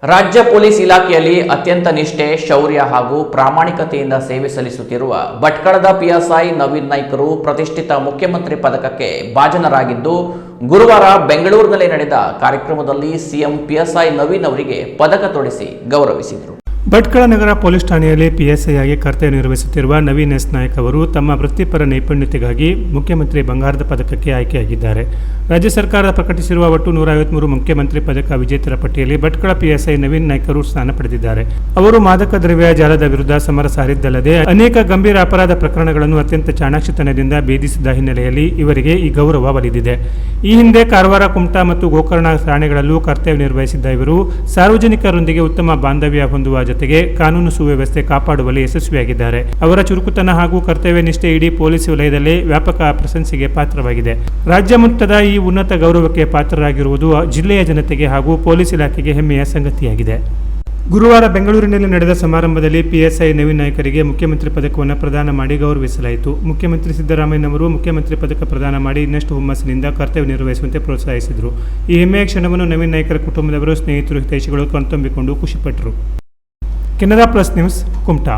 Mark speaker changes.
Speaker 1: ರಾಜ್ಯ ಪೊಲೀಸ್ ಇಲಾಖೆಯಲ್ಲಿ ಅತ್ಯಂತ ನಿಷ್ಠೆ, ಶೌರ್ಯ ಹಾಗೂ ಪ್ರಾಮಾಣಿಕತೆಯಿಂದ ಸೇವೆ ಸಲ್ಲಿಸುತ್ತಿರುವ ಭಟ್ಕಳದ ಪಿಎಸ್ಐ ನವೀನ್ ನಾಯ್ಕರು ಪ್ರತಿಷ್ಠಿತ ಮುಖ್ಯಮಂತ್ರಿ ಪದಕಕ್ಕೆ ಭಾಜನರಾಗಿದ್ದು, ಗುರುವಾರ ಬೆಂಗಳೂರಿನಲ್ಲಿ ನಡೆದ ಕಾರ್ಯಕ್ರಮದಲ್ಲಿ ಸಿಎಂ ಪಿಎಸ್ಐ ನವೀನ್ ಅವರಿಗೆ ಪದಕ ತೊಡಿಸಿ ಗೌರವಿಸಿದರು.
Speaker 2: ಭಟ್ಕಳ ನಗರ ಪೊಲೀಸ್ ಠಾಣೆಯಲ್ಲಿ ಪಿಎಸ್ಐ ಆಗಿ ಕರ್ತವ್ಯ ನಿರ್ವಹಿಸುತ್ತಿರುವ ನವೀನ್ ಎಸ್ ನಾಯ್ಕ್ ಅವರು ತಮ್ಮ ವೃತ್ತಿಪರ ನೈಪುಣ್ಯತೆಗಾಗಿ ಮುಖ್ಯಮಂತ್ರಿ ಬಂಗಾರದ ಪದಕಕ್ಕೆ ಆಯ್ಕೆಯಾಗಿದ್ದಾರೆ. ರಾಜ್ಯ ಸರ್ಕಾರ ಪ್ರಕಟಿಸಿರುವ ಒಟ್ಟು 153 ಮುಖ್ಯಮಂತ್ರಿ ಪದಕ ವಿಜೇತರ ಪಟ್ಟಿಯಲ್ಲಿ ಭಟ್ಕಳ ಪಿಎಸ್ಐ ನವೀನ್ ನಾಯ್ಕರು ಸ್ಥಾನ ಪಡೆದಿದ್ದಾರೆ. ಅವರು ಮಾದಕ ದ್ರವ್ಯ ಜಾಲದ ವಿರುದ್ಧ ಸಮರ ಸಾರಿದ್ದಲ್ಲದೆ ಅನೇಕ ಗಂಭೀರ ಅಪರಾಧ ಪ್ರಕರಣಗಳನ್ನು ಅತ್ಯಂತ ಚಾಣಾಕ್ಷತನದಿಂದ ಭೇದಿಸಿದ ಹಿನ್ನೆಲೆಯಲ್ಲಿ ಇವರಿಗೆ ಈ ಗೌರವ ಒಲಿದಿದೆ. ಈ ಹಿಂದೆ ಕಾರವಾರ, ಕುಮಟಾ ಮತ್ತು ಗೋಕರ್ಣ ಠಾಣೆಗಳಲ್ಲೂ ಕರ್ತವ್ಯ ನಿರ್ವಹಿಸಿದ್ದ ಇವರು ಸಾರ್ವಜನಿಕರೊಂದಿಗೆ ಉತ್ತಮ ಬಾಂಧವ್ಯ ಹೊಂದುವ ಜೊತೆಗೆ ಕಾನೂನು ಸುವ್ಯವಸ್ಥೆ ಕಾಪಾಡುವಲ್ಲಿ ಯಶಸ್ವಿಯಾಗಿದ್ದಾರೆ. ಅವರ ಚುರುಕುತನ ಹಾಗೂ ಕರ್ತವ್ಯ ನಿಷ್ಠೆ ಇಡೀ ಪೊಲೀಸ್ ವಲಯದಲ್ಲೇ ವ್ಯಾಪಕ ಪ್ರಶಂಸೆಗೆ ಪಾತ್ರವಾಗಿದೆ. ರಾಜ್ಯ ಮಟ್ಟದ ಈ ಉನ್ನತ ಗೌರವಕ್ಕೆ ಪಾತ್ರರಾಗಿರುವುದು ಜಿಲ್ಲೆಯ ಜನತೆಗೆ ಹಾಗೂ ಪೊಲೀಸ್ ಇಲಾಖೆಗೆ ಹೆಮ್ಮೆಯ ಸಂಗತಿಯಾಗಿದೆ. ಗುರುವಾರ ಬೆಂಗಳೂರಿನಲ್ಲಿ ನಡೆದ ಸಮಾರಂಭದಲ್ಲಿ ಪಿಎಸ್ಐ ನವೀನ್ ನಾಯ್ಕರಿಗೆ ಮುಖ್ಯಮಂತ್ರಿ ಪದಕವನ್ನು ಪ್ರದಾನ ಮಾಡಿ ಗೌರವಿಸಲಾಯಿತು. ಮುಖ್ಯಮಂತ್ರಿ ಸಿದ್ದರಾಮಯ್ಯನವರು ಮುಖ್ಯಮಂತ್ರಿ ಪದಕ ಪ್ರದಾನ ಮಾಡಿ ಇನ್ನಷ್ಟು ಹುಮ್ಮಸ್ಸಿನಿಂದ ಕರ್ತವ್ಯ ನಿರ್ವಹಿಸುವಂತೆ ಪ್ರೋತ್ಸಾಹಿಸಿದರು. ಈ ಹೆಮ್ಮೆಯ ಕ್ಷಣವನ್ನು ನವೀನ್ ನಾಯ್ಕರ ಕುಟುಂಬದವರು, ಸ್ನೇಹಿತರು, ಹಿತೈಷಿಗಳು ಕಣ್ತುಂಬಿಕೊಂಡು ಖುಷಿಪಟ್ಟರು. Canara plus news, Kumta.